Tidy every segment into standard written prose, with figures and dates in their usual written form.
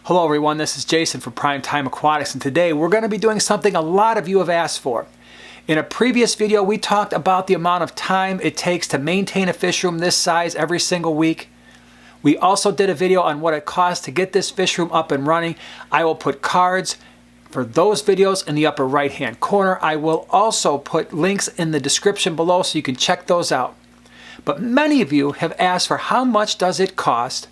Hello everyone, this is Jason from Primetime Aquatics, and today we're going to be doing something a lot of you have asked for. In a previous video we talked about the amount of time it takes to maintain a fish room this size every single week. We also did a video on what it costs to get this fish room up and running. I will put cards for those videos in the upper right hand corner. I will also put links in the description below so you can check those out. But many of you have asked for how much does it cost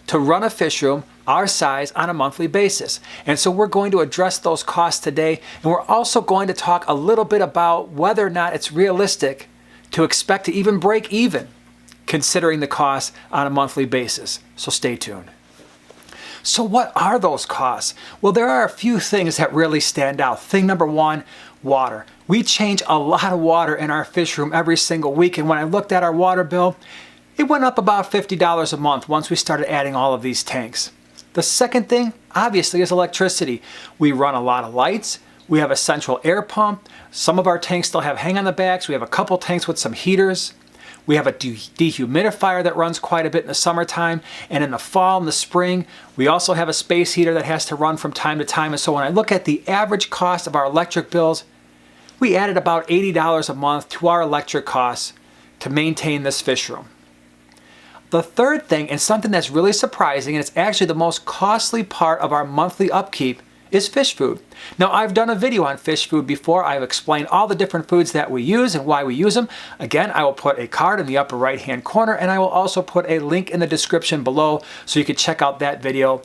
to run a fish room our size on a monthly basis. And so we're going to address those costs today, and we're also going to talk a little bit about whether or not it's realistic to expect to even break even considering the costs on a monthly basis. So stay tuned. So what are those costs? Well, there are a few things that really stand out. Thing number one, water. We change a lot of water in our fish room every single week, and when I looked at our water bill, it went up about $50 a month once we started adding all of these tanks. The second thing, obviously, is electricity. We run a lot of lights. We have a central air pump. Some of our tanks still have hang on the backs. We have a couple tanks with some heaters. We have a dehumidifier that runs quite a bit in the summertime. And in the fall and the spring, we also have a space heater that has to run from time to time. And so when I look at the average cost of our electric bills, we added about $80 a month to our electric costs to maintain this fish room. The third thing, and something that's really surprising, and it's actually the most costly part of our monthly upkeep, is fish food. Now, I've done a video on fish food before. I've explained all the different foods that we use and why we use them. Again, I will put a card in the upper right hand corner, and I will also put a link in the description below so you can check out that video.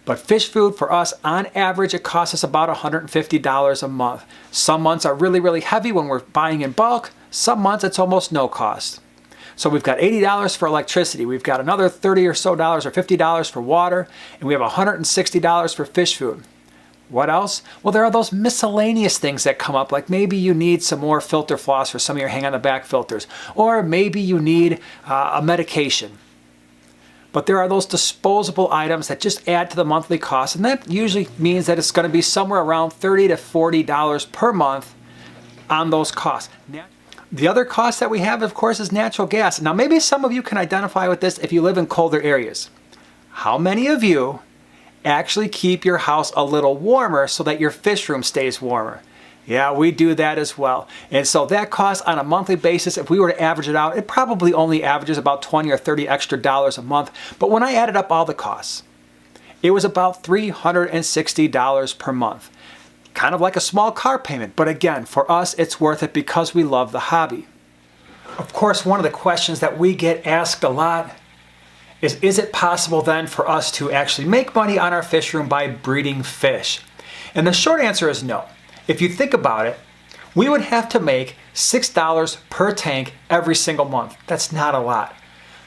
But fish food for us, on average, it costs us about $150 a month. Some months are really, really heavy when we're buying in bulk. Some months it's almost no cost. So we've got $80 for electricity, we've got another $30 or so or $50 for water, and we have $160 for fish food. What else? Well, there are those miscellaneous things that come up, like maybe you need some more filter floss for some of your hang on the back filters, or maybe you need a medication. But there are those disposable items that just add to the monthly cost, and that usually means that it's going to be somewhere around $30 to $40 per month on those costs. The other cost that we have, of course, is natural gas. Now, maybe some of you can identify with this if you live in colder areas. How many of you actually keep your house a little warmer so that your fish room stays warmer? Yeah, we do that as well. And so that cost on a monthly basis, if we were to average it out, it probably only averages about $20 or $30 extra a month. But when I added up all the costs, it was about $360 per month. Kind of like a small car payment, but again, for us, it's worth it because we love the hobby. Of course, one of the questions that we get asked a lot is it possible then for us to actually make money on our fish room by breeding fish? And the short answer is no. If you think about it, we would have to make $6 per tank every single month. That's not a lot.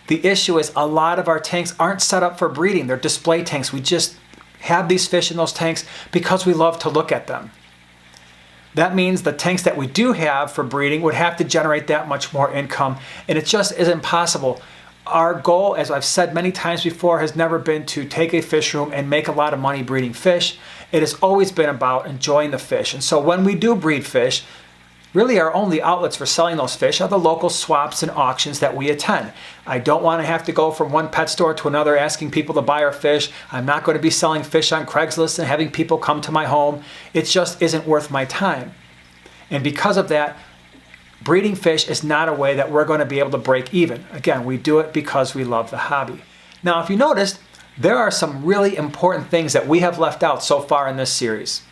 The issue is a lot of our tanks aren't set up for breeding. They're display tanks. We just have these fish in those tanks because we love to look at them. That means the tanks that we do have for breeding would have to generate that much more income, and it just isn't possible. Our goal, as I've said many times before, has never been to take a fish room and make a lot of money breeding fish. It has always been about enjoying the fish. And so when we do breed fish, really our only outlets for selling those fish are the local swaps and auctions that we attend. I don't want to have to go from one pet store to another asking people to buy our fish. I'm not going to be selling fish on Craigslist and having people come to my home. It just isn't worth my time. And because of that, breeding fish is not a way that we're going to be able to break even. Again, we do it because we love the hobby. Now, if you noticed, there are some really important things that we have left out so far in this series.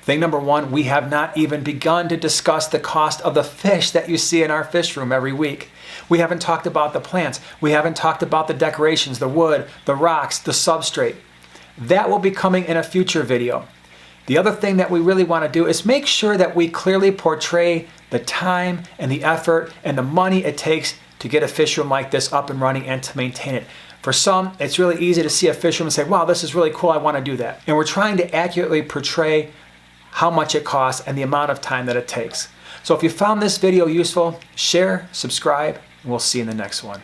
Thing number one, we have not even begun to discuss the cost of the fish that you see in our fish room every week. We haven't talked about the plants. We haven't talked about the decorations, the wood, the rocks, the substrate. That will be coming in a future video. The other thing that we really want to do is make sure that we clearly portray the time and the effort and the money it takes to get a fish room like this up and running and to maintain it. For some, it's really easy to see a fish room and say, wow, this is really cool, I want to do that. And we're trying to accurately portray how much it costs and the amount of time that it takes. So if you found this video useful, share, subscribe, and we'll see you in the next one.